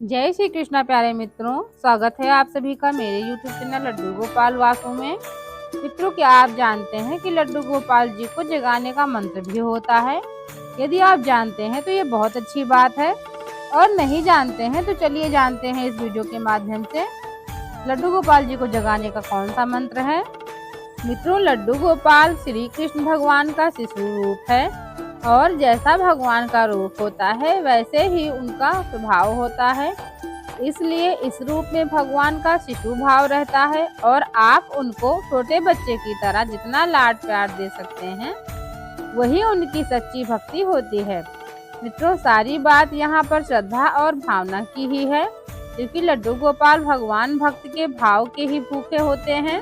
जय श्री कृष्णा प्यारे मित्रों, स्वागत है आप सभी का मेरे YouTube चैनल लड्डू गोपाल वासु में। मित्रों, क्या आप जानते हैं कि लड्डू गोपाल जी को जगाने का मंत्र भी होता है? यदि आप जानते हैं तो ये बहुत अच्छी बात है, और नहीं जानते हैं तो चलिए जानते हैं इस वीडियो के माध्यम से लड्डू गोपाल जी को जगाने का कौन सा मंत्र है। मित्रों, लड्डू गोपाल श्री कृष्ण भगवान का शिशु रूप है, और जैसा भगवान का रूप होता है वैसे ही उनका स्वभाव होता है। इसलिए इस रूप में भगवान का शिशु भाव रहता है, और आप उनको छोटे बच्चे की तरह जितना लाड प्यार दे सकते हैं वही उनकी सच्ची भक्ति होती है। मित्रों, सारी बात यहाँ पर श्रद्धा और भावना की ही है, क्योंकि लड्डू गोपाल भगवान भक्त के भाव के ही भूखे होते हैं।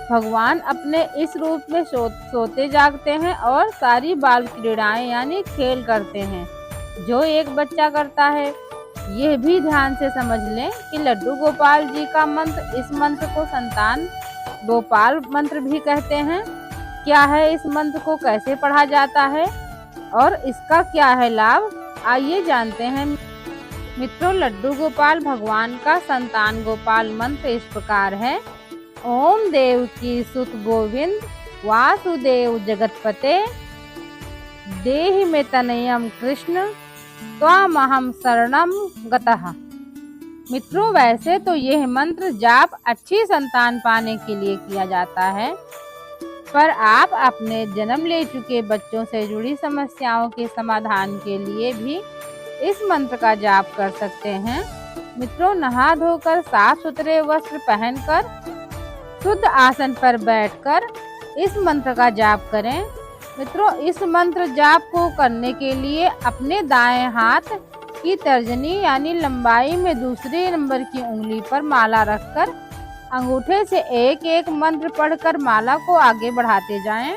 भगवान अपने इस रूप में सोते जागते हैं और सारी बाल क्रीड़ाएं यानी खेल करते हैं जो एक बच्चा करता है। यह भी ध्यान से समझ लें कि लड्डू गोपाल जी का मंत्र, इस मंत्र को संतान गोपाल मंत्र भी कहते हैं। क्या है इस मंत्र को कैसे पढ़ा जाता है और इसका क्या है लाभ, आइए जानते हैं। मित्रों, लड्डू गोपाल भगवान का संतान गोपाल मंत्र इस प्रकार है। ओम देव की सुत गोविंद वासुदेव जगतपते देहि में तनयम कृष्ण त्वामहम शरणम गतः। मित्रों, वैसे तो यह मंत्र जाप अच्छी संतान पाने के लिए किया जाता है, पर आप अपने जन्म ले चुके बच्चों से जुड़ी समस्याओं के समाधान के लिए भी इस मंत्र का जाप कर सकते हैं। मित्रों, नहा धोकर साफ सुथरे वस्त्र पहनकर शुद्ध आसन पर बैठकर इस मंत्र का जाप करें। मित्रों, इस मंत्र जाप को करने के लिए अपने दाएं हाथ की तर्जनी यानी लंबाई में दूसरे नंबर की उंगली पर माला रखकर अंगूठे से एक एक मंत्र पढ़कर माला को आगे बढ़ाते जाएं।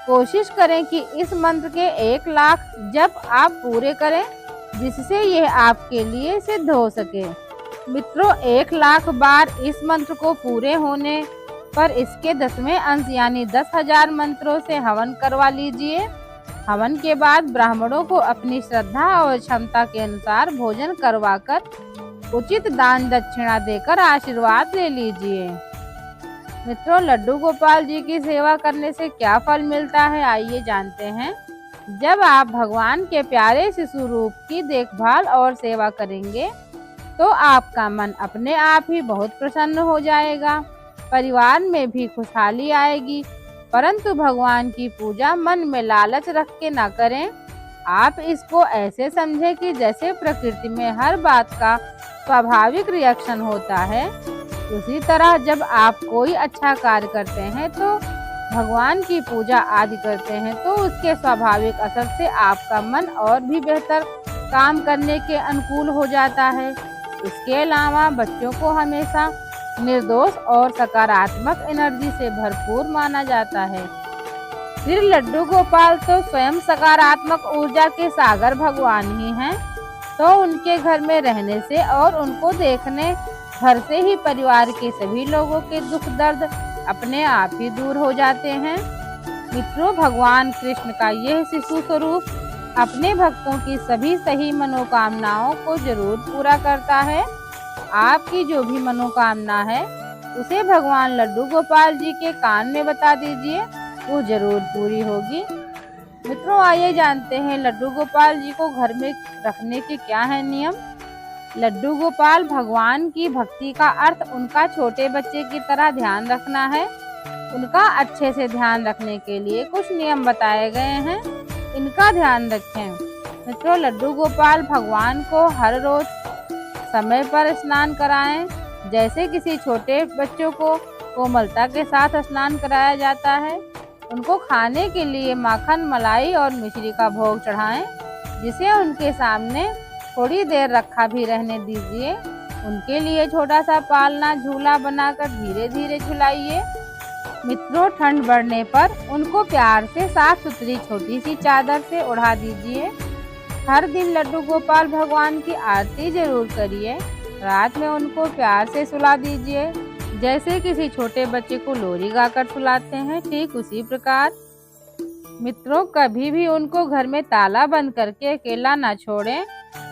कोशिश करें कि इस मंत्र के 1 लाख जप आप पूरे करें, जिससे यह आपके लिए सिद्ध हो सके। मित्रों, 1 लाख बार इस मंत्र को पूरे होने पर इसके 10वें अंश यानी 10,000 मंत्रों से हवन करवा लीजिए। हवन के बाद ब्राह्मणों को अपनी श्रद्धा और क्षमता के अनुसार भोजन करवाकर उचित दान दक्षिणा देकर आशीर्वाद ले लीजिए। मित्रों, लड्डू गोपाल जी की सेवा करने से क्या फल मिलता है, आइए जानते हैं। जब आप भगवान के प्यारे शिशु रूप की देखभाल और सेवा करेंगे तो आपका मन अपने आप ही बहुत प्रसन्न हो जाएगा, परिवार में भी खुशहाली आएगी। परंतु भगवान की पूजा मन में लालच रख के ना करें। आप इसको ऐसे समझें कि जैसे प्रकृति में हर बात का स्वाभाविक रिएक्शन होता है, उसी तरह जब आप कोई अच्छा कार्य करते हैं तो भगवान की पूजा आदि करते हैं तो उसके स्वाभाविक असर से आपका मन और भी बेहतर काम करने के अनुकूल हो जाता है। इसके अलावा बच्चों को हमेशा निर्दोष और सकारात्मक एनर्जी से भरपूर माना जाता है। फिर लड्डू गोपाल तो स्वयं सकारात्मक ऊर्जा के सागर भगवान ही हैं, तो उनके घर में रहने से और उनको देखने घर से ही परिवार के सभी लोगों के दुख दर्द अपने आप ही दूर हो जाते हैं। मित्रों, भगवान कृष्ण का यह शिशु स्वरूप अपने भक्तों की सभी सही मनोकामनाओं को जरूर पूरा करता है। आपकी जो भी मनोकामना है उसे भगवान लड्डू गोपाल जी के कान में बता दीजिए, वो जरूर पूरी होगी। मित्रों, आइए जानते हैं लड्डू गोपाल जी को घर में रखने के क्या है नियम। लड्डू गोपाल भगवान की भक्ति का अर्थ उनका छोटे बच्चे की तरह ध्यान रखना है। उनका अच्छे से ध्यान रखने के लिए कुछ नियम बताए गए हैं, इनका ध्यान रखें। मित्रों, लड्डू गोपाल भगवान को हर रोज समय पर स्नान कराएं। जैसे किसी छोटे बच्चों को कोमलता के साथ स्नान कराया जाता है, उनको खाने के लिए माखन, मलाई और मिश्री का भोग चढ़ाएं, जिसे उनके सामने थोड़ी देर रखा भी रहने दीजिए। उनके लिए छोटा सा पालना झूला बनाकर धीरे धीरे झुलाइए। मित्रों, ठंड बढ़ने पर उनको प्यार से साफ सुथरी छोटी सी चादर से ओढ़ा दीजिए। हर दिन लड्डू गोपाल भगवान की आरती जरूर करिए। रात में उनको प्यार से सुला दीजिए, जैसे किसी छोटे बच्चे को लोरी गाकर सुलाते हैं, ठीक उसी प्रकार। मित्रों, कभी भी उनको घर में ताला बंद करके अकेला ना छोड़ें।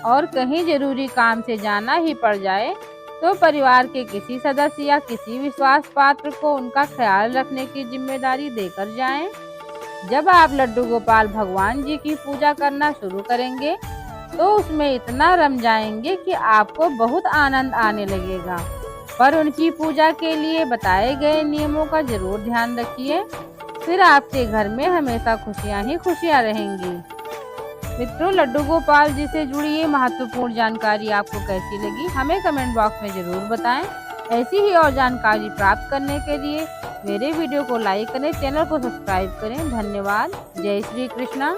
और कहीं जरूरी काम से जाना ही पड़ जाए तो परिवार के किसी सदस्य या किसी विश्वास पात्र को उनका ख्याल रखने की जिम्मेदारी देकर जाएं। जब आप लड्डू गोपाल भगवान जी की पूजा करना शुरू करेंगे तो उसमें इतना रम जाएंगे कि आपको बहुत आनंद आने लगेगा। पर उनकी पूजा के लिए बताए गए नियमों का जरूर ध्यान रखिए, फिर आपके घर में हमेशा खुशियां ही खुशियां रहेंगी। मित्रों, लड्डू गोपाल जी से जुड़ी ये महत्वपूर्ण जानकारी आपको कैसी लगी हमें कमेंट बॉक्स में जरूर बताएं। ऐसी ही और जानकारी प्राप्त करने के लिए मेरे वीडियो को लाइक करें, चैनल को सब्सक्राइब करें। धन्यवाद। जय श्री कृष्णा।